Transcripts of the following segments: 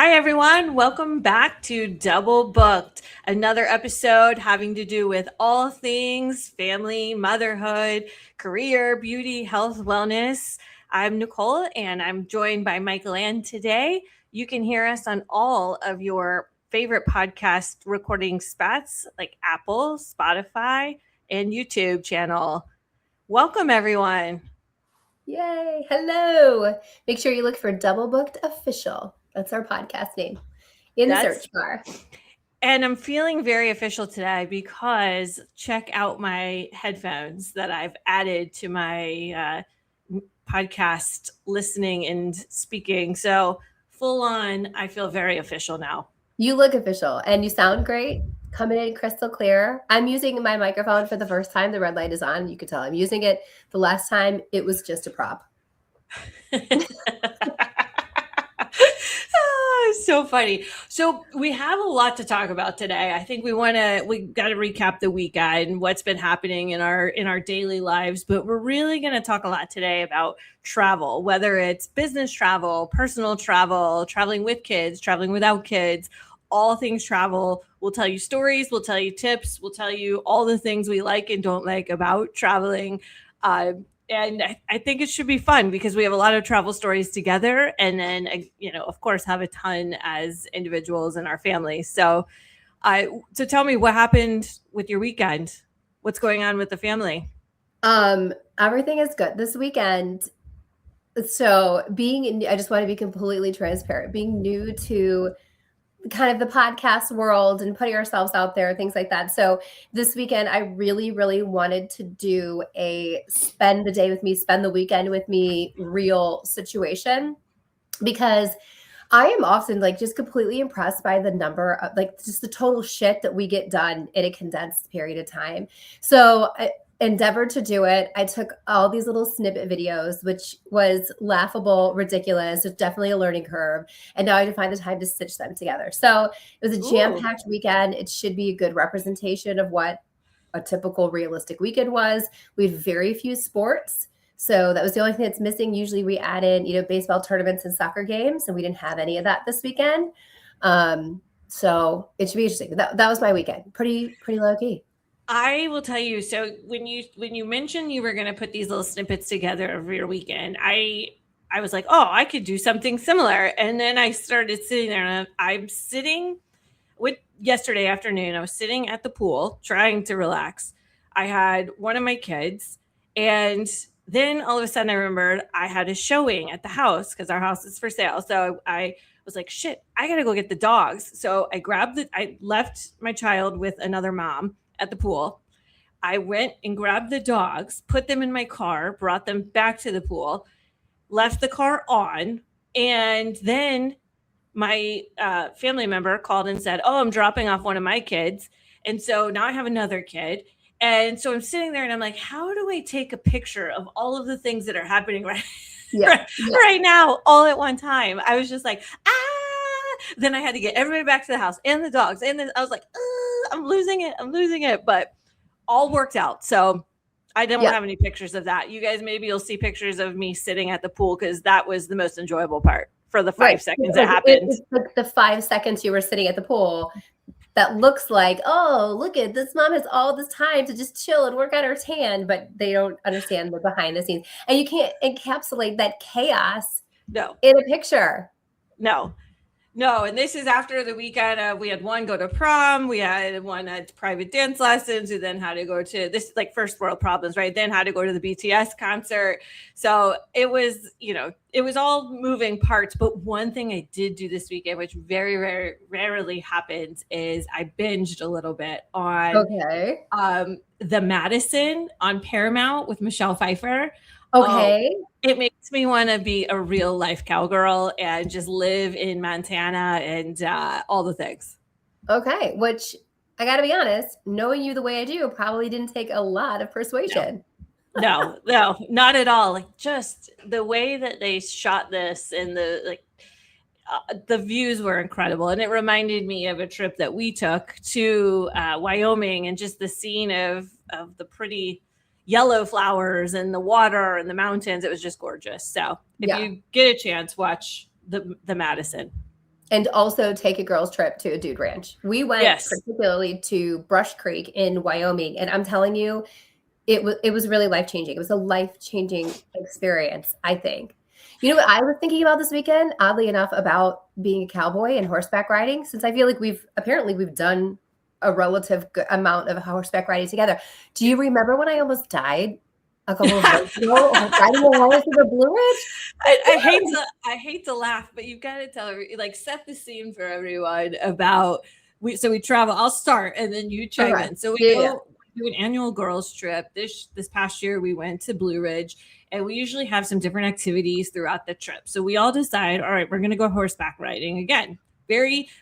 Hi, everyone. Welcome back to Double Booked, another episode having to do with all things family, motherhood, career, beauty, health, wellness. I'm Nicole, and I'm joined by Michael Ann today. You can hear us on all of your favorite podcast recording spots like Apple, Spotify, and YouTube channel. Welcome, everyone. Yay. Hello. Make sure you look for Double Booked Official. That's our podcast name in the That's search bar. And I'm feeling very official today because check out my headphones that I've added to my podcast listening and speaking. So full on, I feel very official now. You look official and you sound great. Coming in crystal clear. I'm using my microphone for the first time. The red light is on. You could tell I'm using it. The last time it was just a prop. So funny. So we have a lot to talk about today. I think we got to recap the weekend, what's been happening in our daily lives, but we're really going to talk a lot today about travel, whether it's business travel, personal travel, traveling with kids, traveling without kids, all things travel. We'll tell you stories, we'll tell you tips, we'll tell you all the things we like and don't like about traveling. And I think it should be fun because we have a lot of travel stories together, and then of course, have a ton as individuals in our families. So tell me what happened with your weekend. What's going on with the family? Everything is good this weekend. So I just want to be completely transparent. Being new to kind of the podcast world and putting ourselves out there, things like that. So this weekend, I really, really wanted to do a spend the day with me, spend the weekend with me real situation, because I am often like just completely impressed by the number of like just the total shit that we get done in a condensed period of time. So I endeavored to do it. I took all these little snippet videos, which was laughable, ridiculous. It's definitely a learning curve. And now I had to find the time to stitch them together. So it was a jam-packed weekend. It should be a good representation of what a typical realistic weekend was. We had very few sports. So that was the only thing that's missing. Usually we add in, baseball tournaments and soccer games, and we didn't have any of that this weekend. So it should be interesting. That was my weekend. Pretty low key. I will tell you. So when you mentioned you were going to put these little snippets together of your weekend, I was like, oh, I could do something similar. And then I started sitting there, and I'm sitting with yesterday afternoon. I was sitting at the pool trying to relax. I had one of my kids, and then all of a sudden I remembered I had a showing at the house because our house is for sale. So I was like, shit, I got to go get the dogs. So I left my child with another mom at the pool. I went and grabbed the dogs, put them in my car, brought them back to the pool, left the car on, and then my family member called and said, oh, I'm dropping off one of my kids. And so now I have another kid. And so I'm sitting there and I'm like, how do I take a picture of all of the things that are happening right now, all at one time? I was just like, then I had to get everybody back to the house and the dogs. And then I was like, I'm losing it. But all worked out. So I don't have any pictures of that. You guys, maybe you'll see pictures of me sitting at the pool because that was the most enjoyable part for the 5 seconds that happened. It's like the 5 seconds you were sitting at the pool that looks like, oh, look at this mom has all this time to just chill and work on her tan, but they don't understand the behind the scenes. And you can't encapsulate that chaos in a picture. No, and this is after the weekend. We had one go to prom. We had one at private dance lessons. We then had to go to this is like first world problems, right? Then had to go to the BTS concert. So it was all moving parts. But one thing I did do this weekend, which very, very rarely happens, is I binged a little bit on the Madison on Paramount with Michelle Pfeiffer. Okay. It makes me want to be a real life cowgirl and just live in Montana and all the things. Okay. Which I got to be honest, knowing you the way I do probably didn't take a lot of persuasion. No, not at all. Like just the way that they shot this and the views were incredible. And it reminded me of a trip that we took to Wyoming and just the scene of the pretty yellow flowers and the water and the mountains. It was just gorgeous. So if you get a chance, watch the Madison. and also take a girls trip to a dude ranch. We went Yes. particularly to Brush Creek in Wyoming, and I'm telling you, it was really life-changing. It was a life-changing experience, I think. You know what I was thinking about this weekend, oddly enough, about being a cowboy and horseback riding, since I feel like we've done a relative amount of horseback riding together. Do you remember when I almost died a couple of months ago riding a horse in the Blue Ridge? I hate to laugh, but you've got to tell like set the scene for everyone about we travel. I'll start and then you chime Okay. in. So we Yeah. go do an annual girls trip. This past year we went to Blue Ridge, and we usually have some different activities throughout the trip. So we all decide, all right, we're going to go horseback riding again.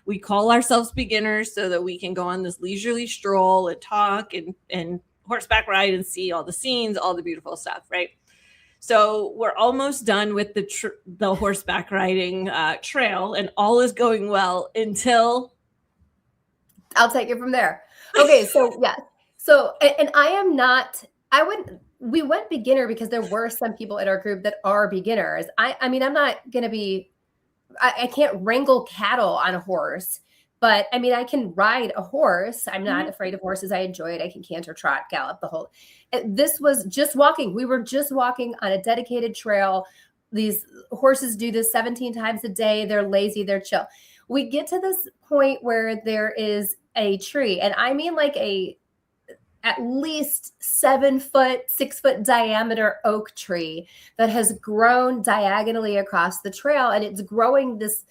We call ourselves beginners so that we can go on this leisurely stroll and talk and horseback ride and see all the scenes, all the beautiful stuff, right? So we're almost done with the horseback riding trail, and all is going well until I'll take it from there. Okay, so yeah. So and I am not, we went beginner because there were some people in our group that are beginners. I mean, I'm not gonna be, I can't wrangle cattle on a horse, but I mean, I can ride a horse. I'm not afraid of horses. I enjoy it. I can canter, trot, gallop, the whole. This was just walking. We were just walking on a dedicated trail. These horses do this 17 times a day. They're lazy. They're chill. We get to this point where there is a tree, and I mean like at least 7 foot, 6 foot diameter oak tree that has grown diagonally across the trail, and it's growing this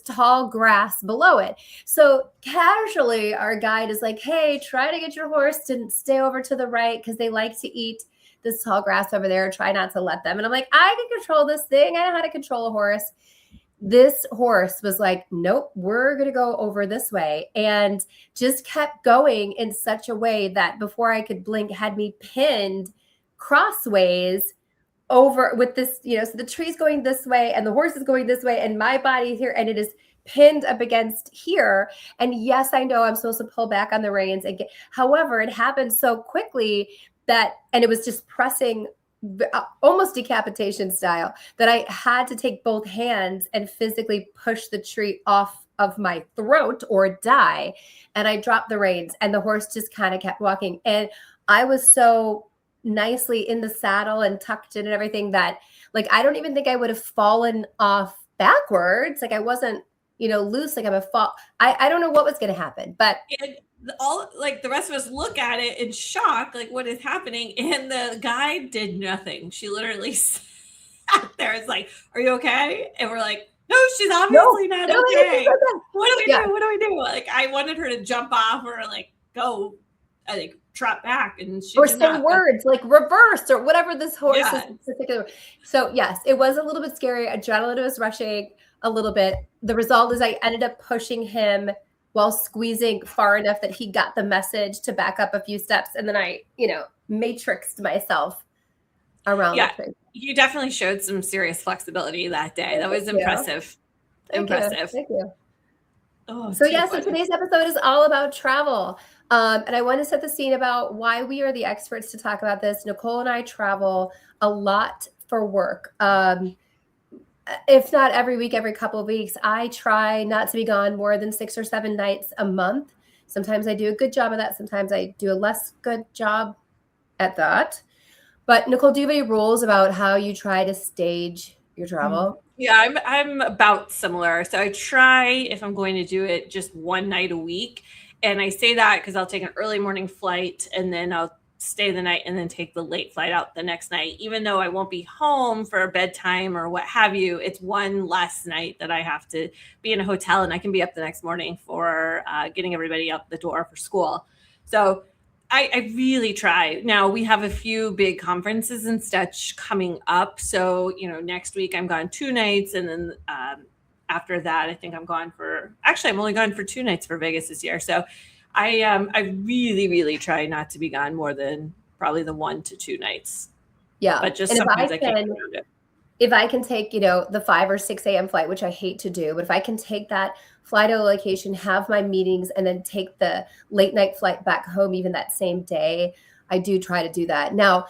tall grass below it. So casually, our guide is like, hey, try to get your horse to stay over to the right because they like to eat this tall grass over there. Try not to let them. And I'm like, I can control this thing. I know how to control a horse. This horse was like, nope, we're going to go over this way, and just kept going in such a way that before I could blink had me pinned crossways over with this, so the tree's going this way and the horse is going this way and my body here, and it is pinned up against here. And yes, I know I'm supposed to pull back on the reins and however, it happened so quickly and it was just pressing almost decapitation style, that I had to take both hands and physically push the tree off of my throat or die. And I dropped the reins, and the horse just kind of kept walking. And I was so nicely in the saddle and tucked in and everything that, like, I don't even think I would have fallen off backwards. Like, I wasn't, loose, like I'm a fall. I don't know what was going to happen, but all like the rest of us look at it in shock, like what is happening? And the guide did nothing. She literally sat there. It's like, are you okay? And we're like, no, she's obviously not okay. What do we do? What do we do? Like, I wanted her to jump off or like go, I think, trot back, and she or say words like reverse or whatever this horse is particular. So yes, it was a little bit scary. Adrenaline was rushing a little bit. The result is I ended up pushing him while squeezing far enough that he got the message to back up a few steps. And then I, matrixed myself around the tree. You definitely showed some serious flexibility that day. That was impressive. Thank you. Oh, so today's episode is all about travel. And I want to set the scene about why we are the experts to talk about this. Nicole and I travel a lot for work. If not every week, every couple of weeks. I try not to be gone more than 6 or 7 nights a month. Sometimes I do a good job of that. Sometimes I do a less good job at that. But Nicole, do you have any rules about how you try to stage your travel? Yeah, I'm about similar. So I try, if I'm going to do it, just 1 night a week. And I say that because I'll take an early morning flight and then I'll stay the night and then take the late flight out the next night. Even though I won't be home for bedtime or what have you, it's one less night that I have to be in a hotel, and I can be up the next morning for getting everybody out the door for school. So I really try. Now we have a few big conferences and such coming up. So, next week I'm gone 2 nights. And then after that, I think I'm only gone for 2 nights for Vegas this year. So I really, really try not to be gone more than probably the 1 to 2 nights. Yeah. But just sometimes I can't around it. If I can take, the 5 or 6 a.m. flight, which I hate to do, but if I can take that, fly to a location, have my meetings, and then take the late night flight back home even that same day, I do try to do that. Now,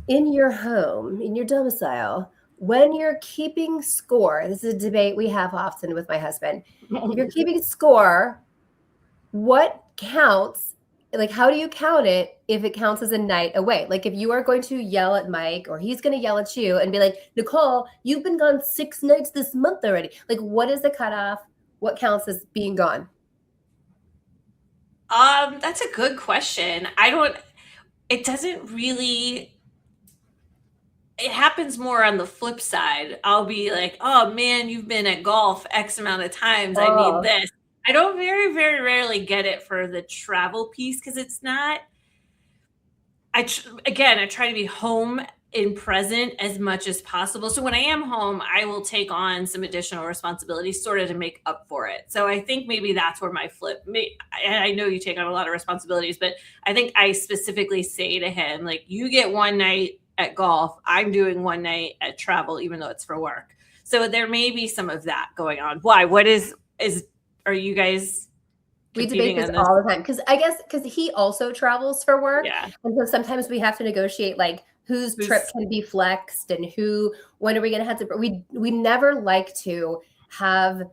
in your home, in your domicile, when you're keeping score, this is a debate we have often with my husband. If you're keeping score, what counts? Like, how do you count it if it counts as a night away? Like, if you are going to yell at Mike or he's going to yell at you and be like, Nicole, you've been gone 6 nights this month already. Like, what is the cutoff? What counts as being gone? That's a good question. It doesn't really, it happens more on the flip side. I'll be like, oh man, you've been at golf X amount of times. I need Oh, this. I don't very, very rarely get it for the travel piece because it's not, again, I try to be home and present as much as possible. So when I am home, I will take on some additional responsibilities sort of to make up for it. So I think maybe that's where my flip, and I know you take on a lot of responsibilities, but I think I specifically say to him, like, you get one night at golf, I'm doing one night at travel, even though it's for work. So there may be some of that going on. Why? Are you guys we debate competing this on this? all the time because I guess because he also travels for work. Yeah. And so sometimes we have to negotiate like whose trip Who's can be flexed and when are we going to have to, we never like to have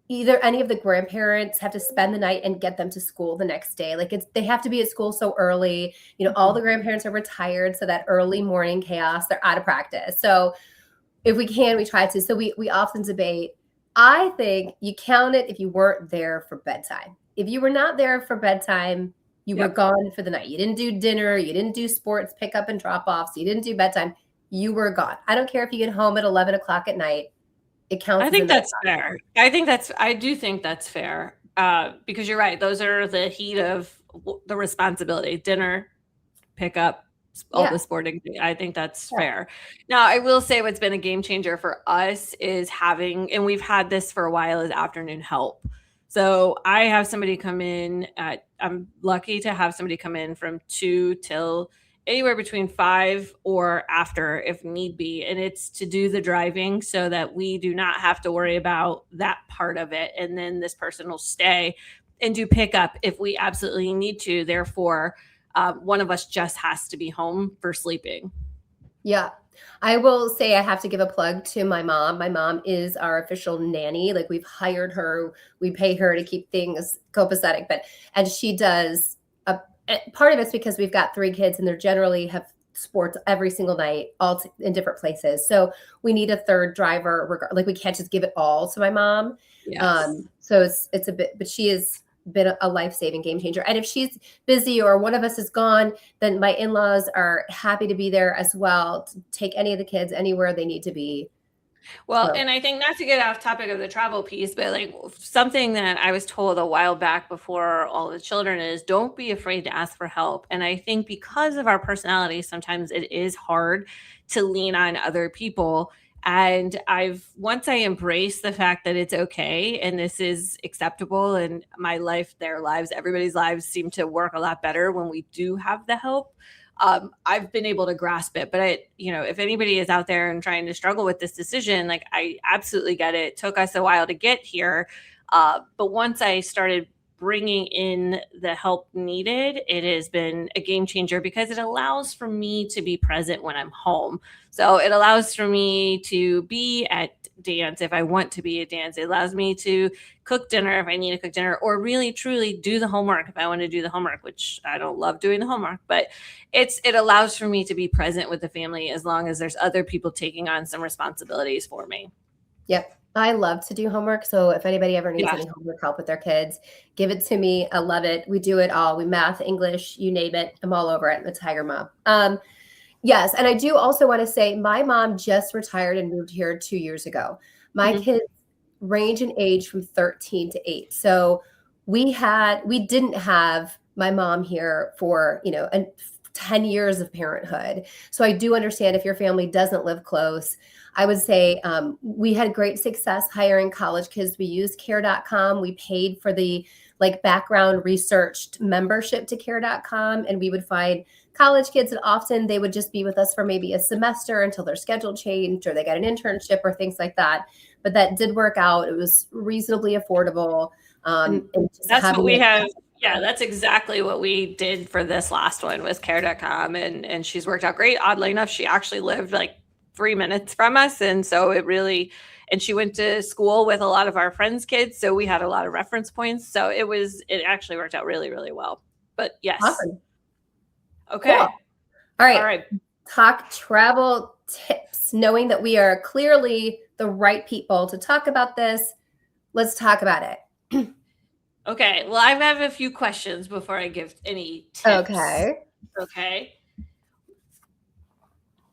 either any of the grandparents have to spend the night and get them to school the next day. Like they have to be at school so early. All the grandparents are retired. So that early morning chaos, they're out of practice. So if we can, we try to. So we often debate. I think you count it if you weren't there for bedtime. If you were not there for bedtime, you were Yep. gone for the night. You didn't do dinner. You didn't do sports pickup and drop offs. You didn't do bedtime. You were gone. I don't care if you get home at 11 o'clock at night. It counts I as a think night. that's fair. I do think that's fair. Because you're right. Those are the heat of the responsibility, dinner, pickup, all Yeah. the sporting. I think that's Yeah. fair. Now, I will say what's been a game changer for us is having, and we've had this for a while, is afternoon help. So I have somebody come in I'm lucky to have somebody come in from 2 till anywhere between 5 or after if need be. And it's to do the driving so that we do not have to worry about that part of it. And then this person will stay and do pickup if we absolutely need to. Therefore, one of us just has to be home for sleeping. Yeah. I will say I have to give a plug to my mom. My mom is our official nanny. Like we've hired her, we pay her to keep things copacetic, and she does part of it's because we've got 3 kids and they generally have sports every single night, in different places. So we need a third driver. Like we can't just give it all to my mom. Yes. So it's a bit, but she has been a life-saving game changer. And if she's busy or one of us is gone, then my in-laws are happy to be there as well to take any of the kids anywhere they need to be. Well, So and I think not to get off topic of the travel piece, but like something that I was told a while back before all the children is don't be afraid to ask for help. And I think because of our personalities, sometimes it is hard to lean on other people. And once I embrace the fact that it's okay and this is acceptable and my life, their lives, everybody's lives seem to work a lot better when we do have the help. I've been able to grasp it. But if anybody is out there and trying to struggle with this decision, like I absolutely get it. It took us a while to get here. But once I started bringing in the help needed, it has been a game changer because it allows for me to be present when I'm home. So it allows for me to be at dance if I want to be at dance. It allows me to cook dinner if I need to cook dinner, or really truly do the homework if I want to do the homework, which I don't love doing the homework, but it allows for me to be present with the family as long as there's other people taking on some responsibilities for me. yep. I love to do homework. So if anybody ever needs Yeah. any homework help with their kids, give it to me. I love it. We do it all. We math, English, you name it. I'm all over it. I'm a tiger mom. Yes. And I do also want to say my mom just retired and moved here 2 years ago. My Mhm. kids range in age from 13 to 8. So we didn't have my mom here for, 10 years of parenthood. So I do understand if your family doesn't live close. I would say we had great success hiring college kids. We used care.com. We paid for the background researched membership to care.com, and we would find college kids, and often they would just be with us for maybe a semester until their schedule changed or they got an internship or things like that. But that did work out. It was reasonably affordable. And And just that's what having we it. have. Yeah, that's exactly what we did for this last one with care.com. And she's worked out great. Oddly enough, she actually lived like 3 minutes from us. And so and she went to school with a lot of our friends' kids. So we had a lot of reference points. So it actually worked out really, really well. But yes. Awesome. Cool. Okay. All right. All right. Talk travel tips. Knowing that we are clearly the right people to talk about this, let's talk about it. Okay. Well, I have a few questions before I give any tips. Okay.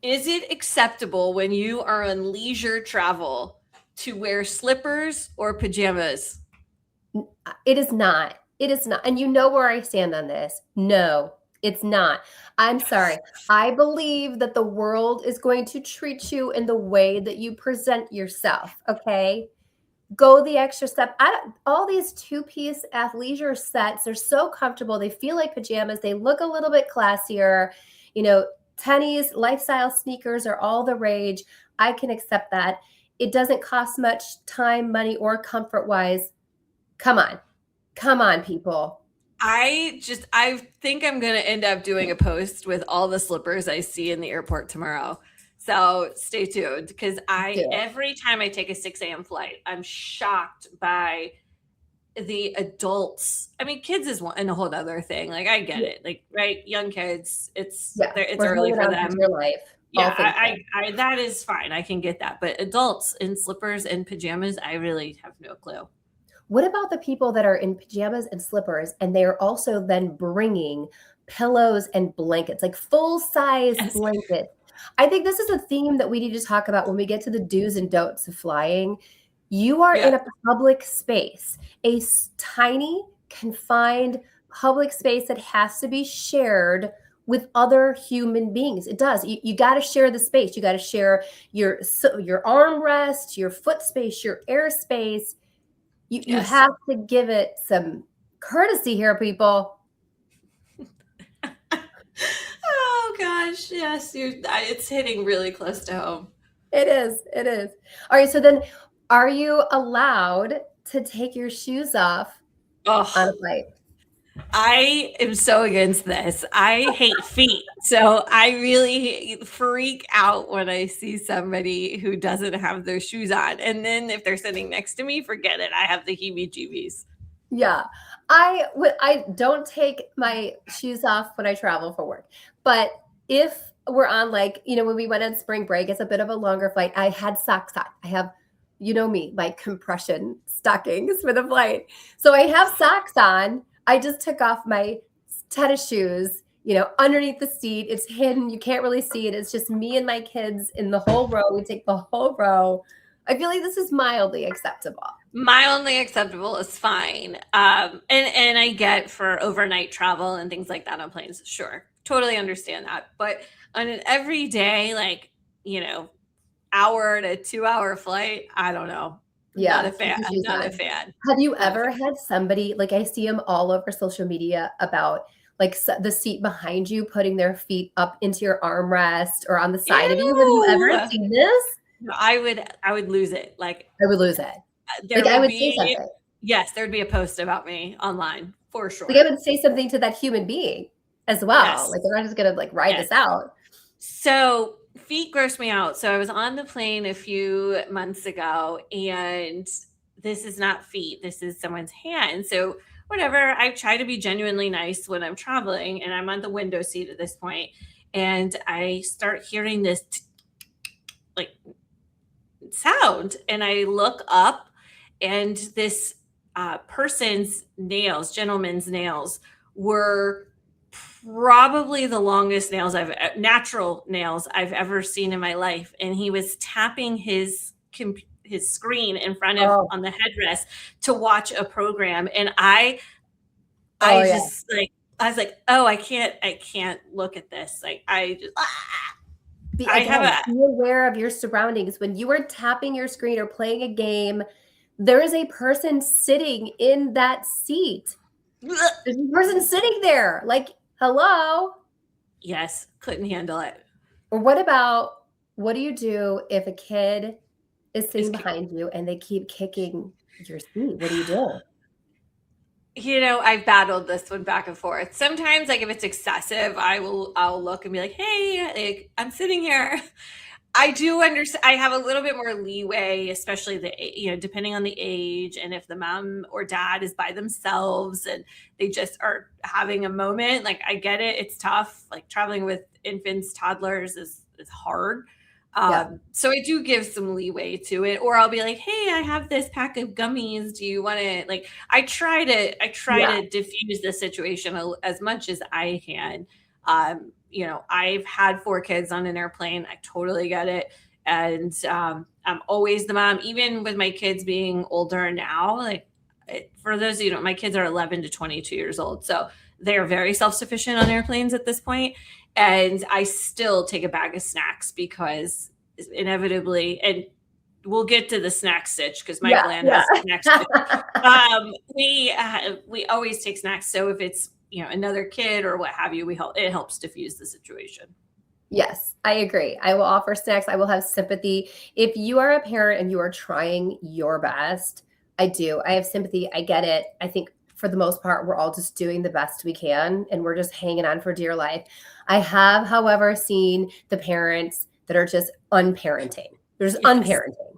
Is it acceptable when you are on leisure travel to wear slippers or pajamas? It is not. It is not. And you know where I stand on this. No, it's not. I'm sorry. I believe that the world is going to treat you in the way that you present yourself. Okay. Go the extra step. All these two-piece athleisure sets are so comfortable. They feel like pajamas. They look a little bit classier. You know, tennies, lifestyle sneakers are all the rage. I can accept that. It doesn't cost much time, money, or comfort-wise. Come on, people. I think I'm going to end up doing a post with all the slippers I see in the airport tomorrow. So stay tuned because every time I take a 6 a.m. flight, I'm shocked by the adults. I mean, kids is a whole other thing. Like I get it. Like, right. Young kids, it's early for them. Your life. Yeah, I that is fine. I can get that. But adults in slippers and pajamas, I really have no clue. What about the people that are in pajamas and slippers and they are also then bringing pillows and blankets, like full-size blankets? I think this is a theme that we need to talk about when we get to the do's and don'ts of flying. You are in a public space, a tiny, confined public space that has to be shared with other human beings. It does. You got to share the space. You got to share your armrest, your foot space, your airspace. You have to give it some courtesy here, people. Oh gosh, yes, it's hitting really close to home. It is. All right, so then are you allowed to take your shoes off on a flight? I am so against this. I hate feet. So I really freak out when I see somebody who doesn't have their shoes on. And then if they're sitting next to me, forget it. I have the heebie-jeebies. Yeah. I don't take my shoes off when I travel for work. But if we're on when we went on spring break, it's a bit of a longer flight. I had socks on. I have, me, my compression stockings for the flight. So I have socks on. I just took off my tennis shoes, underneath the seat. It's hidden. You can't really see it. It's just me and my kids in the whole row. We take the whole row. I feel like this is mildly acceptable. Mildly acceptable is fine. And I get for overnight travel and things like that on planes. Sure. Totally understand that. But on an everyday, hour to 2 hour flight, I don't know. Yeah. Not a fan. I'm not a fan. Have you ever had somebody, I see them all over social media about the seat behind you putting their feet up into your armrest or on the side of you? Have you ever seen this? No, I would lose it. I would lose it. I would say something. Yes, there'd be a post about me online for sure. I would say something to that human being as well. Yes. They're not just gonna ride this out. So feet gross me out. So I was on the plane a few months ago, and this is not feet. This is someone's hand. So whatever. I try to be genuinely nice when I'm traveling, and I'm on the window seat at this point, and I start hearing this sound, and I look up, and this gentleman's nails were probably the longest natural nails I've ever seen in my life. And he was tapping his screen in front of on the headrest to watch a program. And I was like, oh, I can't look at this. Be aware of your surroundings. When you are tapping your screen or playing a game, there is a person sitting in that seat. There's a person sitting there. Hello? Yes, couldn't handle it. Or what do you do if a kid is sitting behind you and they keep kicking your seat? What do you do? I've battled this one back and forth. Sometimes, if it's excessive, I'll look and be like, hey, I'm sitting here. I do understand. I have a little bit more leeway, especially depending on the age, and if the mom or dad is by themselves and they just are having a moment. Like, I get it; it's tough. Like, traveling with infants, toddlers is hard. Yeah. So I do give some leeway to it, or I'll be like, "Hey, I have this pack of gummies. Do you want to?" Like, I try Yeah. to diffuse the situation as much as I can. I've had 4 kids on an airplane. I totally get it. And I'm always the mom, even with my kids being older now. Like, for those of you who don't, my kids are 11 to 22 years old. So they are very self sufficient on airplanes at this point. And I still take a bag of snacks because inevitably, and we'll get to the snack stitch because my Yeah. gland Yeah. has snack stitch. We always take snacks. So if it's another kid or what have you, it helps diffuse the situation. Yes, I agree. I will offer snacks. I will have sympathy. If you are a parent and you are trying your best, I do. I have sympathy. I get it. I think for the most part, we're all just doing the best we can and we're just hanging on for dear life. I have, however, seen the parents that are just unparenting. There's Yes. unparenting.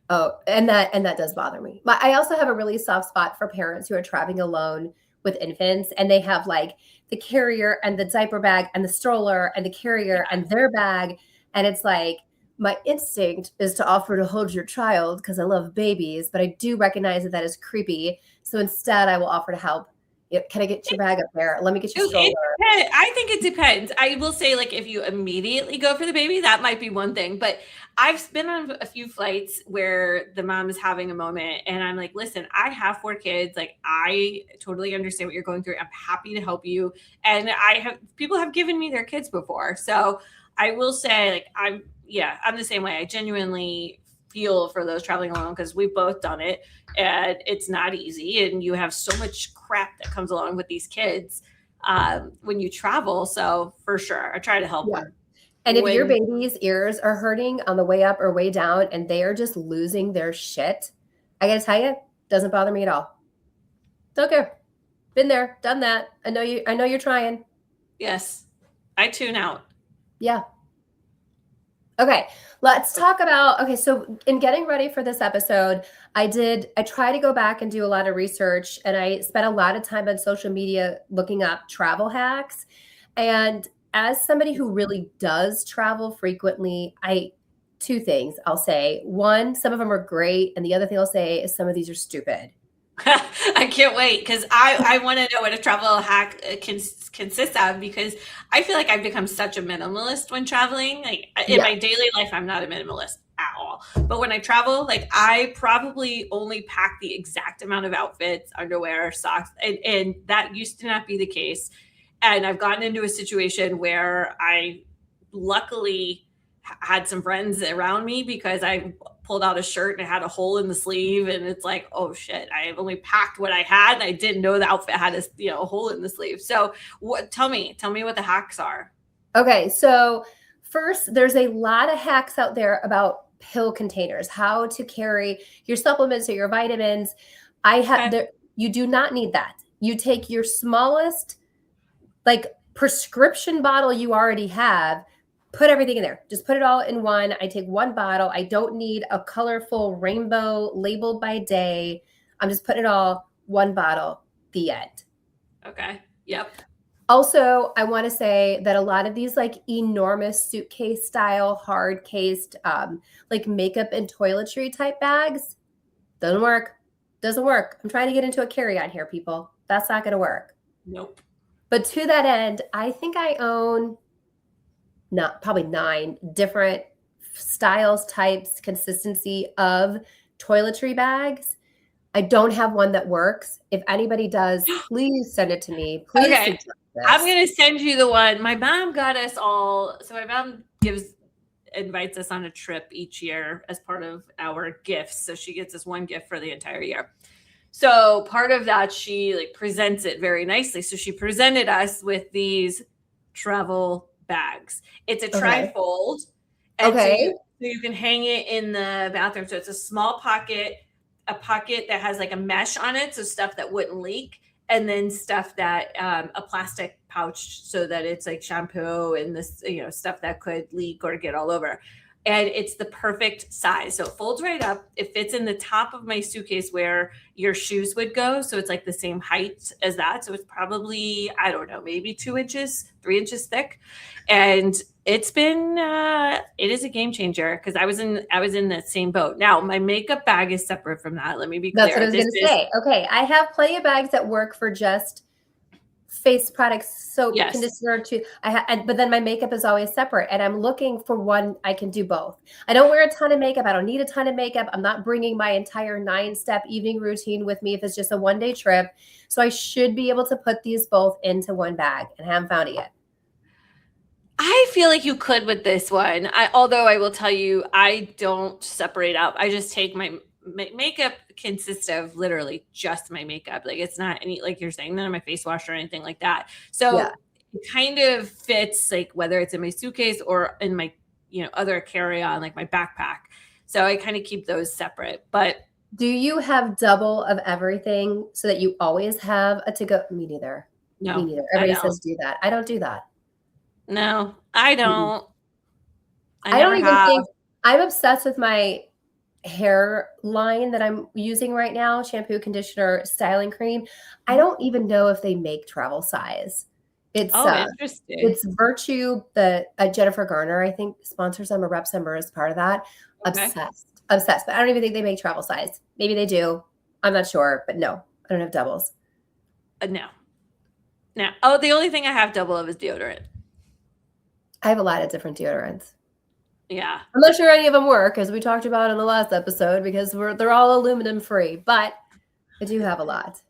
Oh, and that does bother me. But I also have a really soft spot for parents who are traveling alone with infants and they have like the carrier and the diaper bag and the stroller and the carrier Yeah. and their bag. And it's like, my instinct is to offer to hold your child because I love babies, but I do recognize that that is creepy. So instead, I will offer to help. Can I get your bag up there? Let me get your stroller. I think it depends. I will say, like, if you immediately go for the baby, that might be one thing. But I've been on a few flights where the mom is having a moment, and I'm like, listen, I have 4 kids. Like, I totally understand what you're going through. I'm happy to help you. And people have given me their kids before. So I will say, like, I'm the same way. I genuinely feel for those traveling alone because we've both done it and it's not easy. And you have so much crap that comes along with these kids when you travel. So for sure, I try to help Yeah. them. And if your When baby's ears are hurting on the way up or way down and they are just losing their shit, I gotta tell you, doesn't bother me at all. Don't care. Been there, done that. I know you're trying. Yes, I tune out. Yeah. Okay, let's talk about okay, so in getting ready for this episode, I try to go back and do a lot of research and I spent a lot of time on social media looking up travel hacks. And as somebody who really does travel frequently, I two things I'll say. One, some of them are great, and the other thing I'll say is some of these are stupid. I can't wait because I want to know what a travel hack consists of because I feel like I've become such a minimalist when traveling. Like, in Yeah. my daily life, I'm not a minimalist at all. But when I travel, like, I probably only pack the exact amount of outfits, underwear, socks, and that used to not be the case. And I've gotten into a situation where I luckily had some friends around me because I pulled out a shirt and it had a hole in the sleeve, and it's like, oh shit, I have only packed what I had and I didn't know the outfit had a hole in the sleeve. So tell me what the hacks are. Okay, so first, there's a lot of hacks out there about pill containers, how to carry your supplements or your vitamins. I have Okay. there. You do not need that. You take your smallest, like prescription bottle you already have, put everything in there. Just put it all in one. I take one bottle. I don't need a colorful rainbow labeled by day. I'm just putting it all one bottle. The end. Okay. Yep. Also, I want to say that a lot of these like enormous suitcase style, hard cased, like makeup and toiletry type bags doesn't work. Doesn't work. I'm trying to get into a carry on here, people. That's not going to work. Nope. But to that end, I think I own not probably 9 different styles, types, consistency of toiletry bags. I don't have one that works. If anybody does, please send it to me. Please Okay. suggest I'm this. gonna send you the one. My mom got us all. So my mom invites us on a trip each year as part of our gifts. So she gets us one gift for the entire year. So part of that, she like presents it very nicely. So she presented us with these travel bags. It's a Okay. trifold, and so Okay. you can hang it in the bathroom. So it's a small pocket, a pocket that has like a mesh on it, so stuff that wouldn't leak, and then stuff that a plastic pouch so that it's like shampoo and this stuff that could leak or get all over. and it's the perfect size. So it folds right up. It fits in the top of my suitcase where your shoes would go. So it's like the same height as that. So it's probably, I don't know, maybe 2 inches, 3 inches thick. And it's been it is a game changer because I was in that same boat. Now my makeup bag is separate from that. Let me be That's what I clear. was This going to is say. Okay, I have plenty of bags that work for just face products, soap, yes. conditioner. But then my makeup is always separate, and I'm looking for one I can do both. I don't wear a ton of makeup. I don't need a ton of makeup. I'm not bringing my entire 9-step evening routine with me if it's just a one-day trip. So I should be able to put these both into one bag, and I haven't found it yet. I feel like you could with this one. Although I will tell you, I don't separate out. I just take my makeup consists of literally just my makeup. Like it's not any, like you're saying, none of my face wash or anything like that. So Yeah. it kind of fits like whether it's in my suitcase or in my, other carry-on, like my backpack. So I kind of keep those separate. But do you have double of everything so that you always have a to-go? Me neither. no, Me neither. Everybody says do that. I don't do that. No, I don't. I never don't even have. think I'm obsessed with my hair line that I'm using right now, shampoo, conditioner, styling cream. I don't even know if they make travel size. It's Interesting. Virtue, the Jennifer Garner, I think, sponsors them or reps them or is part of that. Okay. Obsessed. But I don't even think they make travel size. Maybe they do. I'm not sure, but no, I don't have doubles. No. Oh, the only thing I have double of is deodorant. I have a lot of different deodorants. Yeah. I'm not sure any of them work, as we talked about in the last episode, because they're all aluminum free, but I do have a lot.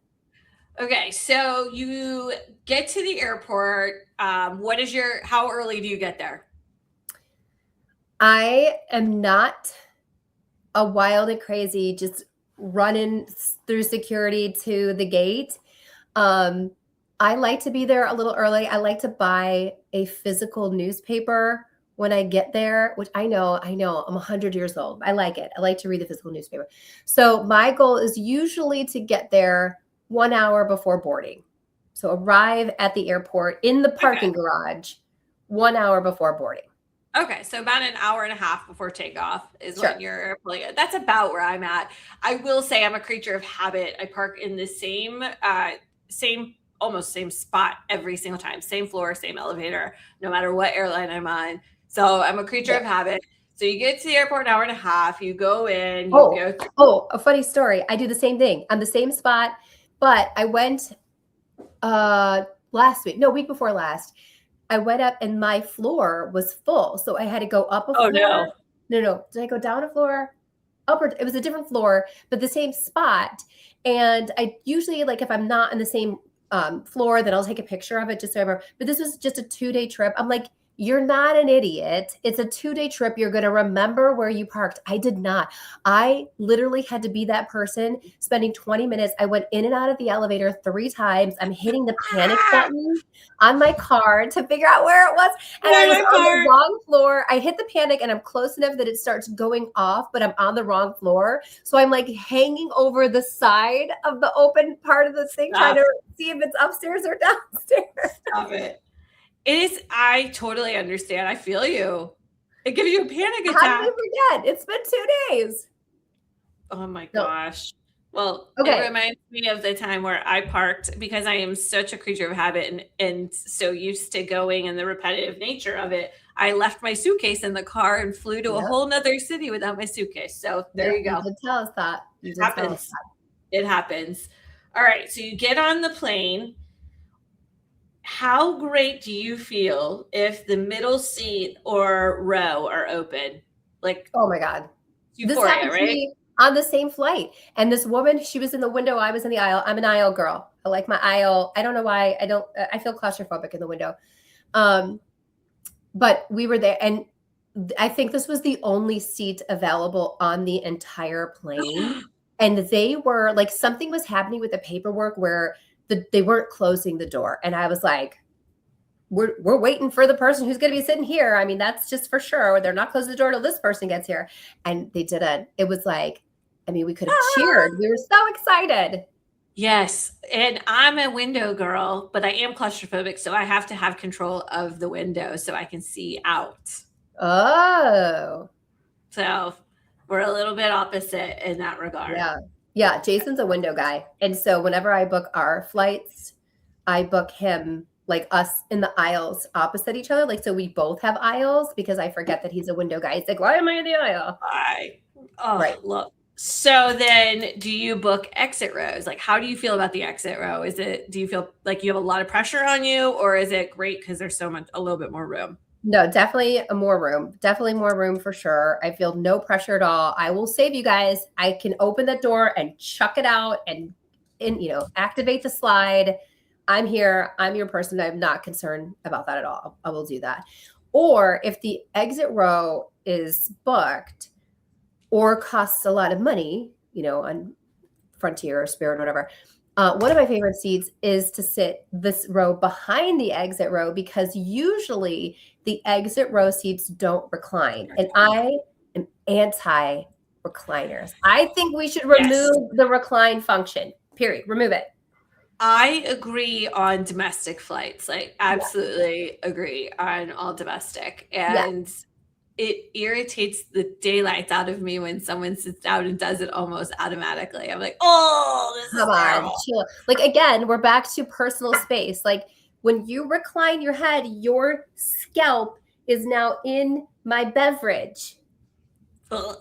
Okay, so you get to the airport. How early do you get there? I am not a wild and crazy, just running through security to the gate. I like to be there a little early. I like to buy a physical newspaper when I get there, which I know I'm 100 years old. I like it. I like to read the physical newspaper. So my goal is usually to get there 1 hour before boarding. So arrive at the airport in the parking garage 1 hour before boarding. Okay, so about an hour and a half before takeoff is when you're pulling it. That's about where I'm at. I will say I'm a creature of habit. I park in the almost same spot every single time. Same floor, same elevator, no matter what airline I'm on. So I'm a creature of habit. So you get to the airport an hour and a half, you go in, a funny story. I do the same thing. I'm the same spot, but I went week before last. I went up and my floor was full. So I had to go up a floor. No. No. Did I go down a floor? Upward. It was a different floor, but the same spot. And I usually, like, if I'm not in the same floor, then I'll take a picture of it just so I remember. But this was just a 2-day trip. I'm like, you're not an idiot. It's a 2-day trip. You're going to remember where you parked. I did not. I literally had to be that person spending 20 minutes. I went in and out of the elevator 3 times. I'm hitting the panic button on my card to figure out where it was. And I was on the wrong floor. I hit the panic and I'm close enough that it starts going off, but I'm on the wrong floor. So I'm like hanging over the side of the open part of the thing, trying to see if it's upstairs or downstairs. Stop it. It is. I totally understand. I feel you. It gives you a panic attack. How did we forget? It's been 2 days. Oh my gosh. Well, it reminds me of the time where I parked because I am such a creature of habit and so used to going and the repetitive nature of it. I left my suitcase in the car and flew to a whole nother city without my suitcase. So there you go. You did tell us that. It happens. All right. So you get on the plane. How great do you feel if the middle seat or row are open? Like, oh my God. Euphoria, this happened to me on the same flight. And this woman, she was in the window. I was in the aisle. I'm an aisle girl. I like my aisle. I don't know why. I feel claustrophobic in the window. But we were there. And I think this was the only seat available on the entire plane. And they were like, something was happening with the paperwork where they weren't closing the door. And I was like, we're waiting for the person who's going to be sitting here. I mean, that's just for sure. They're not closing the door till this person gets here. And they didn't. It was like, I mean, we could have cheered. We were so excited. Yes. And I'm a window girl, but I am claustrophobic. So I have to have control of the window so I can see out. Oh. So we're a little bit opposite in that regard. Yeah. Yeah. Jason's a window guy. And so whenever I book our flights, I book him like us in the aisles opposite each other. Like, so we both have aisles because I forget that he's a window guy. He's like, why am I in the aisle? Oh, Right. look. So then do you book exit rows? Like, how do you feel about the exit row? Do you feel like you have a lot of pressure on you, or is it great because there's a little bit more room? No, definitely more room. Definitely more room for sure. I feel no pressure at all. I will save you guys. I can open the door and chuck it out and activate the slide. I'm here. I'm your person. I'm not concerned about that at all. I will do that. Or if the exit row is booked or costs a lot of money, on Frontier or Spirit or whatever, one of my favorite seats is to sit this row behind the exit row because usually the exit row seats don't recline. And I am anti recliners. I think we should remove the recline function, period. Remove it. I agree on domestic flights. Like, absolutely agree on all domestic. And it irritates the daylights out of me when someone sits down and does it almost automatically. I'm like, oh, this is terrible. Chill. Like, again, we're back to personal space. Like, when you recline your head, your scalp is now in my beverage. Ugh.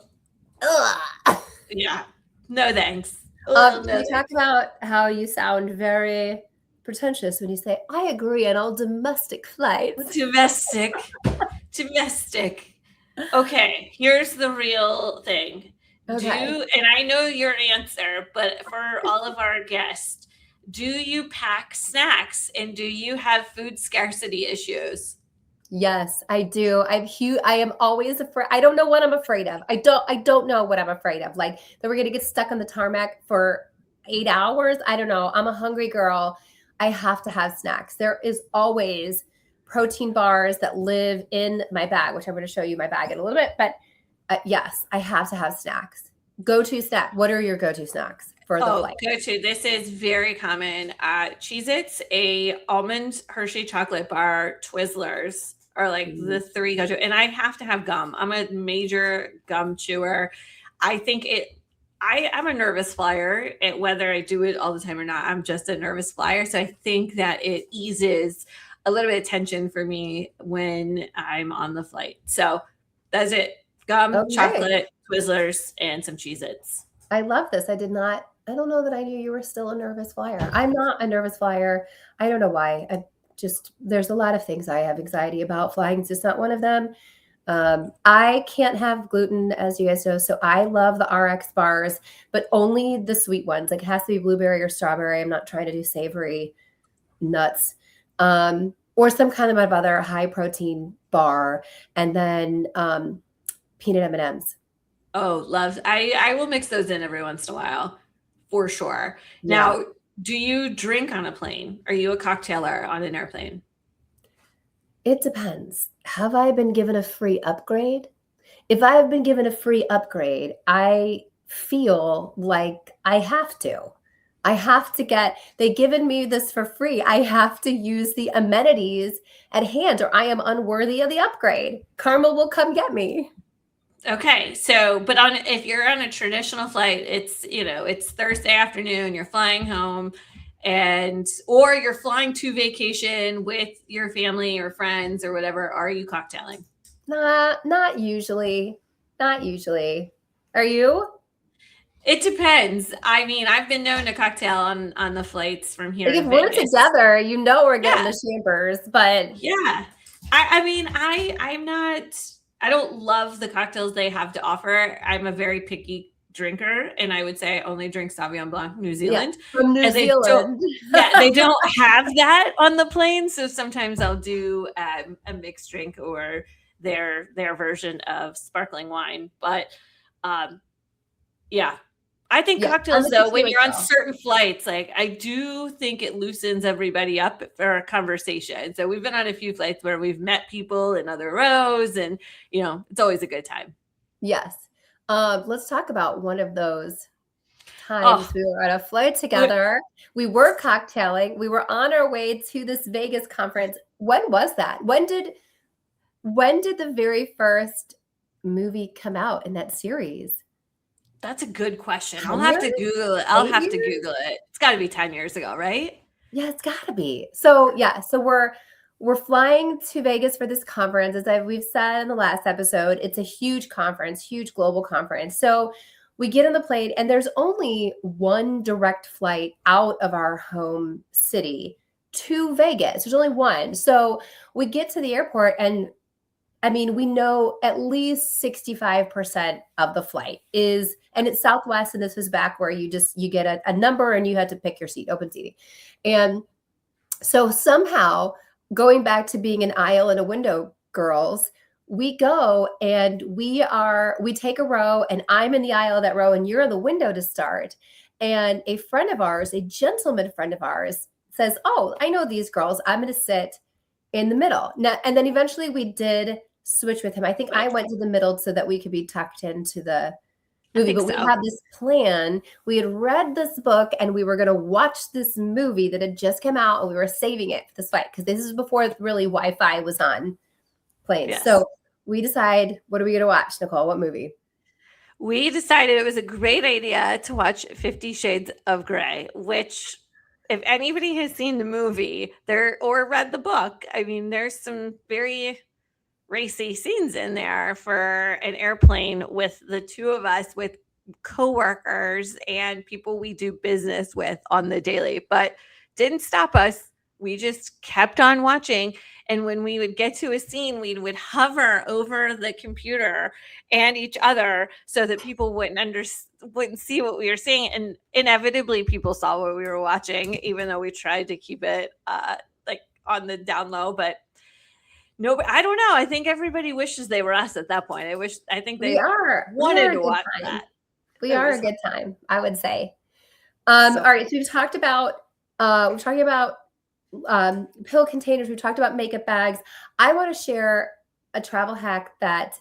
Ugh. Yeah. No thanks. You talk about how you sound very pretentious when you say, I agree on all domestic flights. Domestic. Okay, here's the real thing. Okay. And I know your answer, but for all of our guests, do you pack snacks and do you have food scarcity issues? Yes, I do. I am always afraid. I don't know what I'm afraid of. I don't know what I'm afraid of. Like that we're gonna get stuck on the tarmac for 8 hours. I don't know. I'm a hungry girl. I have to have snacks. There is always protein bars that live in my bag, which I'm going to show you my bag in a little bit. But yes, I have to have snacks. Go-to snack. What are your go-to snacks for the flight? Go-to. This is very common. Cheez-Its, a almond Hershey chocolate bar, Twizzlers are like the three go-to. And I have to have gum. I'm a major gum chewer. I think I'm a nervous flyer, whether I do it all the time or not. I'm just a nervous flyer. So I think that it eases a little bit of tension for me when I'm on the flight. So that's it. Gum, chocolate, Twizzlers, and some Cheez-Its. I love this. I don't know that I knew you were still a nervous flyer. I'm not a nervous flyer. I don't know why. There's a lot of things I have anxiety about. Flying is just not one of them. I can't have gluten, as you guys know, so I love the RX bars, but only the sweet ones. Like it has to be blueberry or strawberry. I'm not trying to do savory nuts, or some kind of other high protein bar, and then peanut M&Ms. Oh, love! I will mix those in every once in a while, for sure. Yeah. Now, do you drink on a plane? Are you a cocktailer on an airplane? It depends. Have I been given a free upgrade? If I have been given a free upgrade, I feel like I have to. They've given me this for free. I have to use the amenities at hand or I am unworthy of the upgrade. Karma will come get me. Okay. So, but if you're on a traditional flight, it's Thursday afternoon, you're flying home or you're flying to vacation with your family or friends or whatever. Are you cocktailing? Not usually. Not usually. Are you? It depends. I mean, I've been known to cocktail on the flights from here. Like if we're together, we're getting the chambers, but yeah. I mean, I don't love the cocktails they have to offer. I'm a very picky drinker, and I would say I only drink Sauvignon Blanc, New Zealand. From New Zealand. They don't have that on the plane, so sometimes I'll do a mixed drink or their version of sparkling wine. But yeah, I think cocktails though, when you're on certain flights, like I do think it loosens everybody up for a conversation. So we've been on a few flights where we've met people in other rows and it's always a good time. Yes. Let's talk about one of those times we were on a flight together. We were cocktailing. We were on our way to this Vegas conference. When was that? When did the very first movie come out in that series? That's a good question. I'll 10 have years? to Google it. I'll 8 have to years? Google it. It's got to be 10 years ago, right? Yeah, it's gotta be. So yeah, so we're flying to Vegas for this conference. We've said in the last episode, it's a huge conference, huge global conference. So we get on the plane, and there's only one direct flight out of our home city to Vegas. There's only one. So we get to the airport, and I mean, we know at least 65% of the flight is, and it's Southwest, and this is back where you get a number and you had to pick your seat, open seating. And so somehow, going back to being an aisle and a window girls, we go and we take a row, and I'm in the aisle of that row and you're in the window to start. And a friend of ours, a gentleman friend of ours, says, "Oh, I know these girls. I'm going to sit in the middle." Now, and then eventually we did switch with him. I think I went to the middle so that we could be tucked into the movie, but we so. had this plan. We had read this book and we were going to watch this movie that had just come out, and we were saving it for this fight because this is before really Wi-Fi was on planes. Yes. So we decide, what are we going to watch, Nicole? What movie? We decided it was a great idea to watch 50 Shades of Grey, which, if anybody has seen the movie or read the book, I mean, there's some very racy scenes in there for an airplane with the two of us, with coworkers and people we do business with on the daily, but didn't stop us. We just kept on watching. And when we would get to a scene, we would hover over the computer and each other so that people wouldn't see what we were seeing. And inevitably, people saw what we were watching, even though we tried to keep it like on the down low. But no, I don't know. I think everybody wishes they were us at that point. I think they wanted to watch that. We are a good time, I would say. All right, so we've talked about pill containers. We've talked about makeup bags. I want to share a travel hack that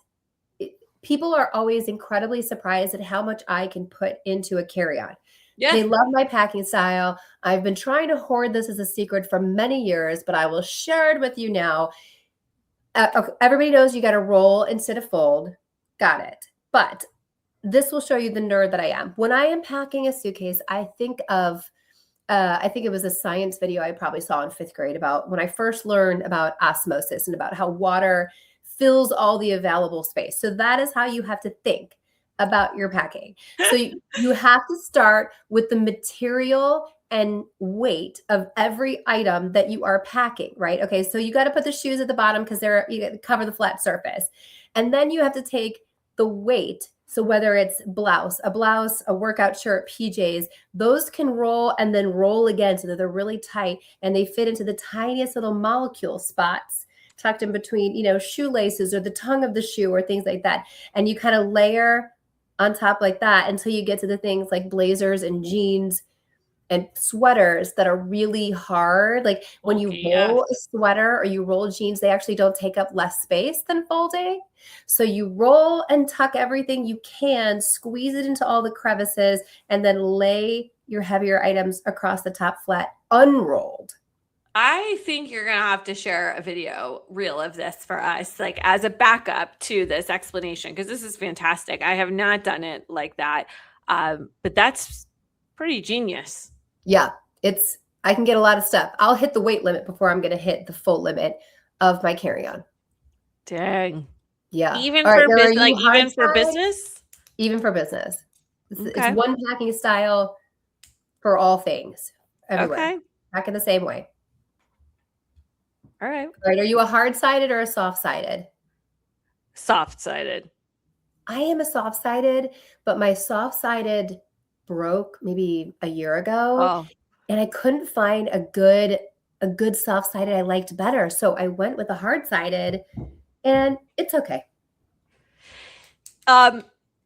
people are always incredibly surprised at how much I can put into a carry-on. Yeah. They love my packing style. I've been trying to hoard this as a secret for many years, but I will share it with you now. Okay, everybody knows you got to roll instead of fold. Got it. But this will show you the nerd that I am. When I am packing a suitcase, I think it was a science video I probably saw in 5th grade about when I first learned about osmosis and about how water fills all the available space. So that is how you have to think about your packing. So you have to start with the material and weight of every item that you are packing, right? Okay, so you got to put the shoes at the bottom because you got to cover the flat surface. And then you have to take the weight. So whether it's a blouse, a workout shirt, PJs, those can roll and then roll again so that they're really tight and they fit into the tiniest little molecule spots tucked in between, shoelaces or the tongue of the shoe or things like that. And you kind of layer on top like that until you get to the things like blazers and jeans and sweaters that are really hard. Like when you roll a sweater or you roll jeans, they actually don't take up less space than folding. So you roll and tuck everything you can, squeeze it into all the crevices, and then lay your heavier items across the top flat, unrolled. I think you're going to have to share a video reel of this for us, like as a backup to this explanation, because this is fantastic. I have not done it like that. But that's pretty genius. Yeah, I can get a lot of stuff. I'll hit the weight limit before I'm going to hit the full limit of my carry-on. Dang. Yeah. Even for business? Even for business. It's one packing style for all things. Everywhere. Okay. Packing the same way. All right. All right. Are you a hard-sided or a soft-sided? Soft-sided. I am a soft-sided, but my soft-sided broke maybe a year ago, and I couldn't find a good soft-sided I liked better. So I went with a hard-sided, and it's okay.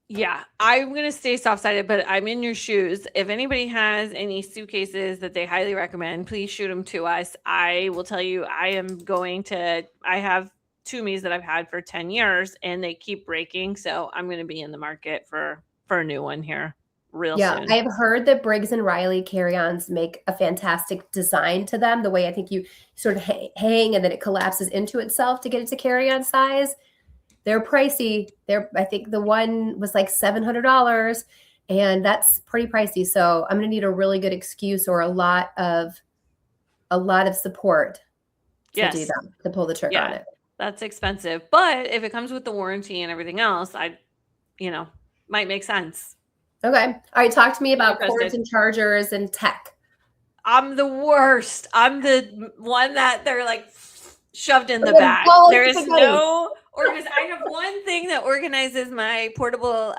Yeah, I'm going to stay soft-sided, but I'm in your shoes. If anybody has any suitcases that they highly recommend, please shoot them to us. I will tell you, I have Tumis that I've had for 10 years and they keep breaking. So I'm going to be in the market for a new one here real soon. I have heard that Briggs and Riley carry-ons make a fantastic design to them. The way I think you sort of hang and then it collapses into itself to get it to carry-on size. they're pricey. I think the one was like $700, and that's pretty pricey. So I'm going to need a really good excuse or a lot of support to do that, to pull the trigger on it. That's expensive. But if it comes with the warranty and everything else, might make sense. Okay. All right. Talk to me about cords and chargers and tech. I'm the worst. I'm the one that they're like shoved in the bag. There is no I have one thing that organizes my portable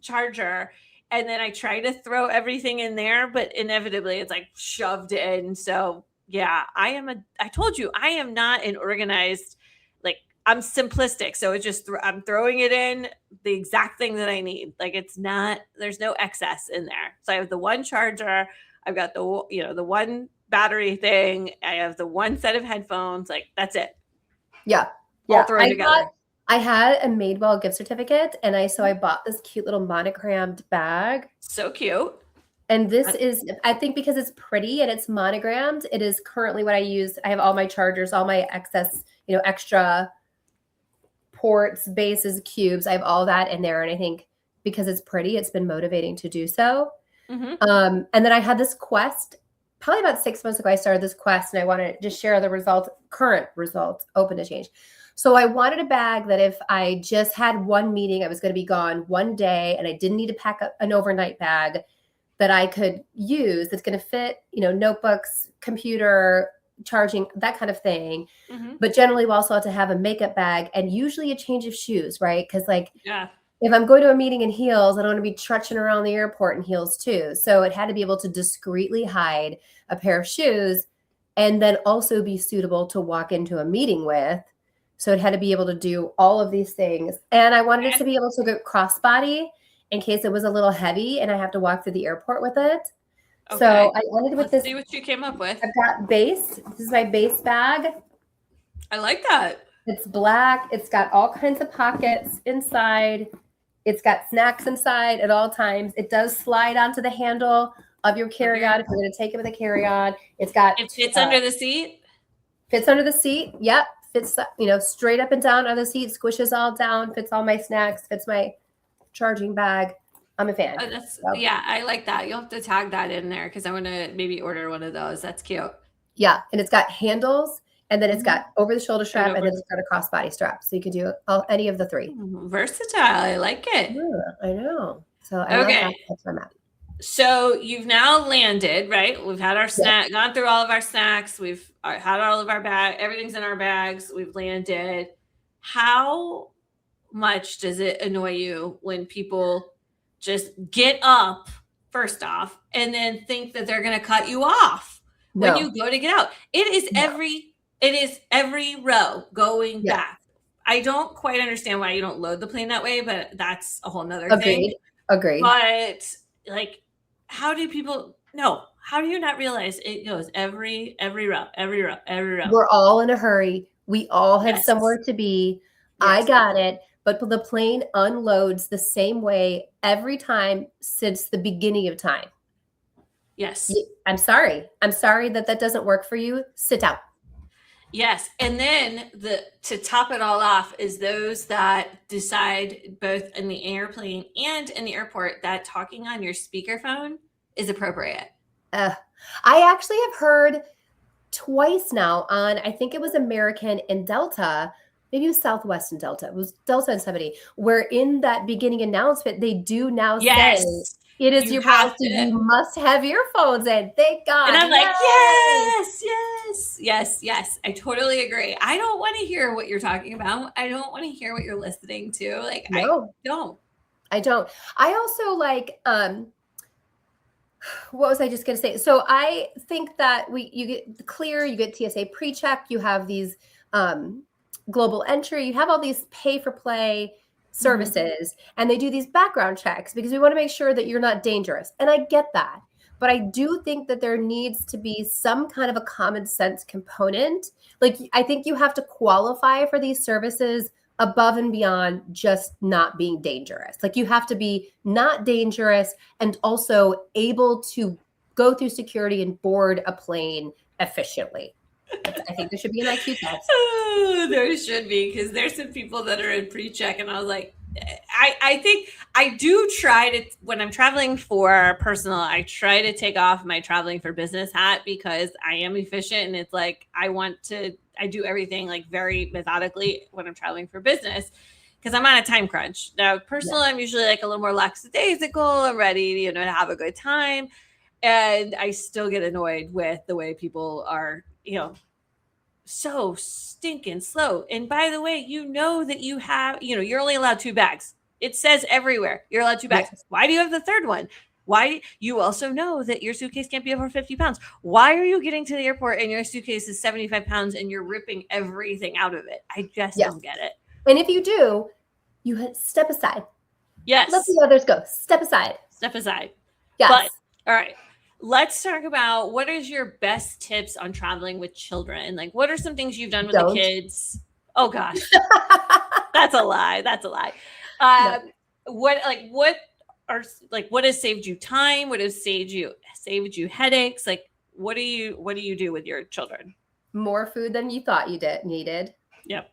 charger, and then I try to throw everything in there, but inevitably it's like shoved in. So yeah, I told you, I am not an organized, like, I'm simplistic. So it's just, I'm throwing it in the exact thing that I need. Like, there's no excess in there. So I have the one charger, I've got the one battery thing, I have the one set of headphones, like, that's it. Yeah. All thrown together. I had a Madewell gift certificate, and I bought this cute little monogrammed bag. So cute. And this is, I think, because it's pretty and it's monogrammed, it is currently what I use. I have all my chargers, all my excess, extra ports, bases, cubes. I have all that in there. And I think because it's pretty, it's been motivating to do so. Mm-hmm. And then I had this quest, probably about 6 months ago, I started this quest, and I wanted to just share the current results, open to change. So I wanted a bag that if I just had one meeting, I was going to be gone one day, and I didn't need to pack up an overnight bag, that I could use, that's going to fit, notebooks, computer, charging, that kind of thing. Mm-hmm. But generally, we also have to have a makeup bag and usually a change of shoes, right? Because if I'm going to a meeting in heels, I don't want to be trudging around the airport in heels too. So it had to be able to discreetly hide a pair of shoes and then also be suitable to walk into a meeting with. So it had to be able to do all of these things. And I wanted it to be able to go crossbody in case it was a little heavy and I have to walk through the airport with it. Okay. So I ended with this. See what you came up with. I've got base. This is my base bag. I like that. It's black. It's got all kinds of pockets inside. It's got snacks inside at all times. It does slide onto the handle of your carry-on if you're going to take it with a carry-on. It fits under the seat. Fits under the seat. Yep. Fits, straight up and down on the seat. Squishes all down. Fits all my snacks. Fits my charging bag. I'm a fan. Yeah, I like that. You'll have to tag that in there because I want to maybe order one of those. That's cute. Yeah, and it's got handles, and then it's got over the shoulder strap, and then it's got a crossbody strap. So you could do any of the three. Versatile. I like it. Yeah, I know. So I love that. That's where I'm at. So you've now landed, right? We've had our snack, gone through all of our snacks. We've had all of our bag. Everything's in our bags. We've landed. How much does it annoy you when people just get up, first off, and then think that they're going to cut you off when you go to get out? It is every row going back. I don't quite understand why you don't load the plane that way, but that's a whole nother thing. Agreed. But how do you not realize it goes every row? We're all in a hurry. We all have somewhere to be. Yes. I got it. But the plane unloads the same way every time since the beginning of time. Yes. I'm sorry. that doesn't work for you. Sit down. Yes. And then to top it all off is those that decide both in the airplane and in the airport that talking on your speakerphone is appropriate. I actually have heard twice now on, I think it was American and Delta, maybe it was Southwest and Delta. It was Delta and somebody, where in that beginning announcement, they do now say it is your policy. You must have earphones in. Thank God. And I'm like, yes. I totally agree. I don't want to hear what you're talking about. I don't want to hear what you're listening to. No. I don't. I also what was I just going to say? So I think that you get the clear, you get TSA pre-check, you have these global entry, you have all these pay for play services, and they do these background checks because we want to make sure that you're not dangerous. And I get that. But I do think that there needs to be some kind of a common sense component. I think you have to qualify for these services above and beyond just not being dangerous. You have to be not dangerous and also able to go through security and board a plane efficiently. test. I think there should be an IQ test. Oh, there should be, because there's some people that are in pre-check, and I was like, I think I do try to, when I'm traveling for personal, I try to take off my traveling for business hat, because I am efficient, and it's like I do everything like very methodically when I'm traveling for business, because I'm on a time crunch. Now, personal, I'm usually like a little more lackadaisical. I'm ready, to have a good time, and I still get annoyed with the way people are, so stinking slow. And by the way, that you have, you're only allowed 2 bags. It says everywhere you're allowed 2 bags. Yes. Why do you have the third one? Why? You also know that your suitcase can't be over 50 pounds. Why are you getting to the airport and your suitcase is 75 pounds and you're ripping everything out of it? I just don't get it. And if you do, you step aside. Yes. Let the others go. Step aside. Step aside. Yes. But, all right. Let's talk about, what is your best tips on traveling with children? Like, what are some things you've done with the kids? Oh gosh, that's a lie. That's a lie. No. What has saved you time? What has saved you headaches? Like, what do you do with your children? More food than you thought you needed. Yep.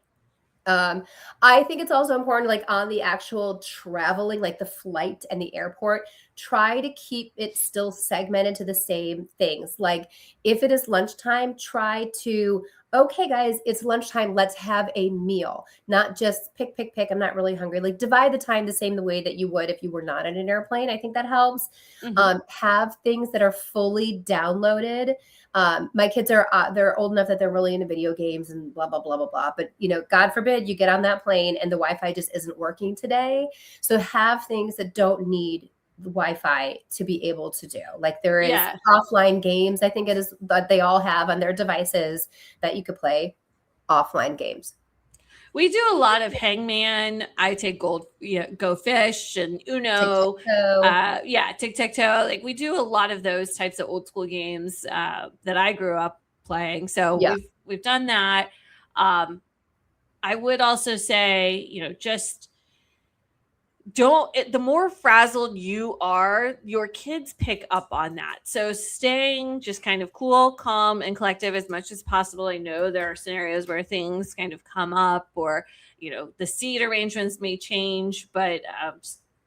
I think it's also important, like on the actual traveling, like the flight and the airport, try to keep it still segmented to the same things. Like if it is lunchtime, try to, okay, guys, it's lunchtime. Let's have a meal, not just pick. I'm not really hungry. Like divide the time the way that you would if you were not in an airplane. I think that helps. Mm-hmm. Have things that are fully downloaded. My kids are, they're old enough that they're really into video games and blah, blah, blah, blah, blah. But, God forbid you get on that plane and the Wi-Fi just isn't working today. So have things that don't need the Wi-Fi to be able to do. Like there is offline games, I think it is, that they all have on their devices that you could play offline games. We do a lot of Hangman. I take Go Fish and Uno. Tic-tac-toe. Like we do a lot of those types of old school games that I grew up playing. So we've done that. I would also say, just the more frazzled you are, your kids pick up on that. So staying just kind of cool, calm, and collective as much as possible. I know there are scenarios where things kind of come up, or, the seat arrangements may change, but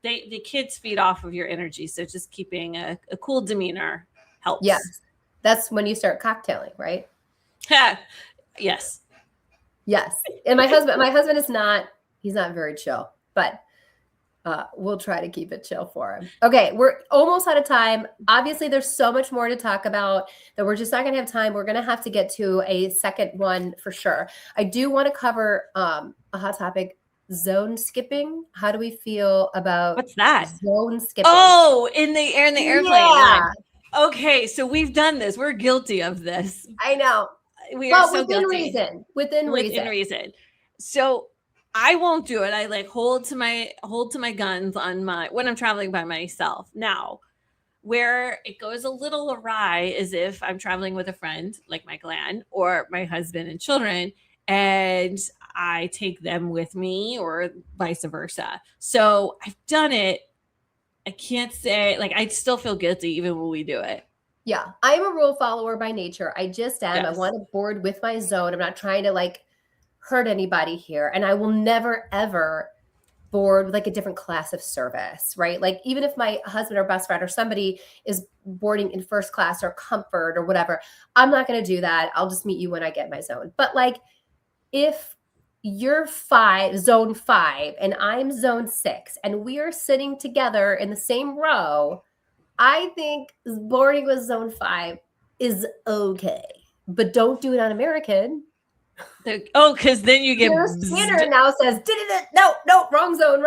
the kids feed off of your energy. So just keeping a cool demeanor helps. Yes. That's when you start cocktailing, right? Yes. Yes. And my husband is he's not very chill, but we'll try to keep it chill for him. Okay, we're almost out of time. Obviously, there's so much more to talk about that we're just not going to have time. We're going to have to get to a second one for sure. I do want to cover a hot topic, zone skipping. How do we feel about what's that? Zone skipping. Oh, in the airplane. Yeah. Okay, so we've done this. We're guilty of this. I know. We are so within guilty. reason. Within reason. So I won't do it. I like hold to my guns when I'm traveling by myself. Now, where it goes a little awry is if I'm traveling with a friend like Michael Ann or my husband and children, and I take them with me, or vice versa. So I've done it. I can't say, like, I still feel guilty even when we do it. Yeah, I'm a rule follower by nature. I just am. Yes. I want to board with my zone. I'm not trying to hurt anybody here. And I will never, ever board with a different class of service, right? Like even if my husband or best friend or somebody is boarding in first class or comfort or whatever, I'm not going to do that. I'll just meet you when I get my zone. But if you're zone 5 and I'm zone 6 and we are sitting together in the same row, I think boarding with zone 5 is okay, but don't do it on American. Because then you get. Your scanner now says, no, wrong zone.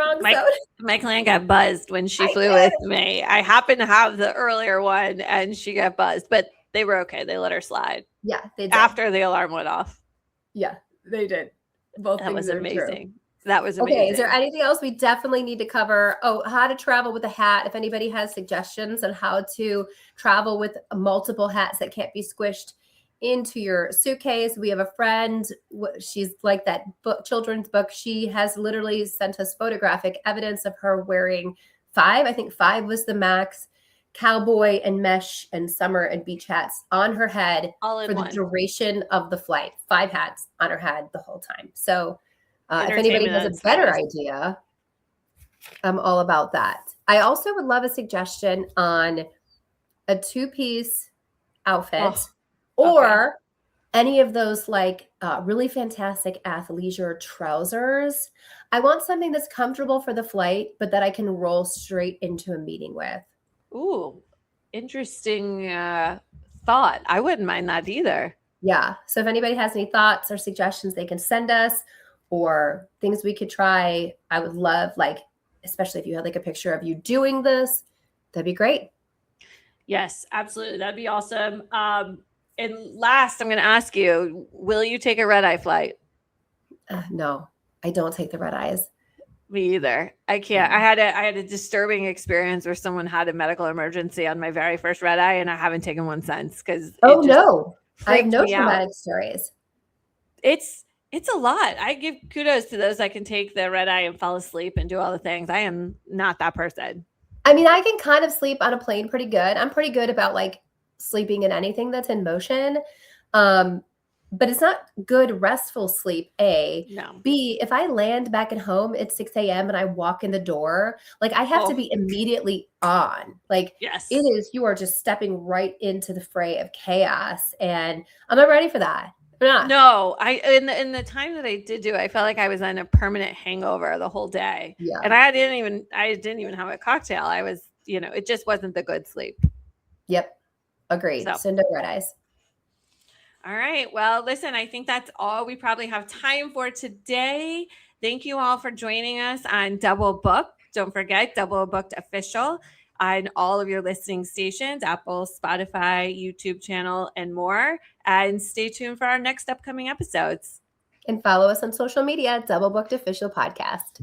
My client got buzzed when she flew with me. I happened to have the earlier one, and she got buzzed, but they were okay. They let her slide. Yeah, they did. After the alarm went off. Yeah, they did. Both that was amazing. True. That was amazing. Okay, is there anything else we definitely need to cover? Oh, how to travel with a hat. If anybody has suggestions on how to travel with multiple hats that can't be squished into your suitcase. We have a friend, she's like that children's book. She has literally sent us photographic evidence of her wearing 5. I think 5 was the max. cowboy and mesh and summer and beach hats on her head All in for the one. duration of the flight. 5 hats on her head the whole time. So if anybody Entertainment has at a its better finest. idea, I'm all about that. I also would love a suggestion on a 2-piece outfit Oh, okay. or any of those like really fantastic athleisure trousers. I want something that's comfortable for the flight, but that I can roll straight into a meeting with. Ooh, interesting thought. I wouldn't mind that either. Yeah. So if anybody has any thoughts or suggestions, they can send us or things we could try. I would love, like, especially if you had like a picture of you doing this, that'd be great. Yes, absolutely. That'd be awesome. And last, I'm going to ask you, will you take a red eye flight? No, I don't take the red eyes. Me either. I can't. I had a disturbing experience where someone had a medical emergency on my very first red eye, and I haven't taken one since because Oh it just no, I have freaked no me out. traumatic stories. It's a lot. I give kudos to those that can take the red eye and fall asleep and do all the things. I am not that person. I mean, I can kind of sleep on a plane pretty good. I'm pretty good about like sleeping in anything that's in motion. But it's not good, restful sleep, A. No. B, if I land back at home at 6 a.m. and I walk in the door, like I have to be immediately on. Like Yes. it is, you are just stepping right into the fray of chaos. And I'm not ready for that. I'm not. No, in the time that I did do, I felt like I was in a permanent hangover the whole day. Yeah. And I didn't even have a cocktail. I was, it just wasn't the good sleep. Yep. Agreed. So no red eyes. All right. Well, listen, I think that's all we probably have time for today. Thank you all for joining us on Double Book. Don't forget, Double Booked Official on all of your listening stations, Apple, Spotify, YouTube channel, and more. And stay tuned for our next upcoming episodes. And follow us on social media, Double Booked Official Podcast.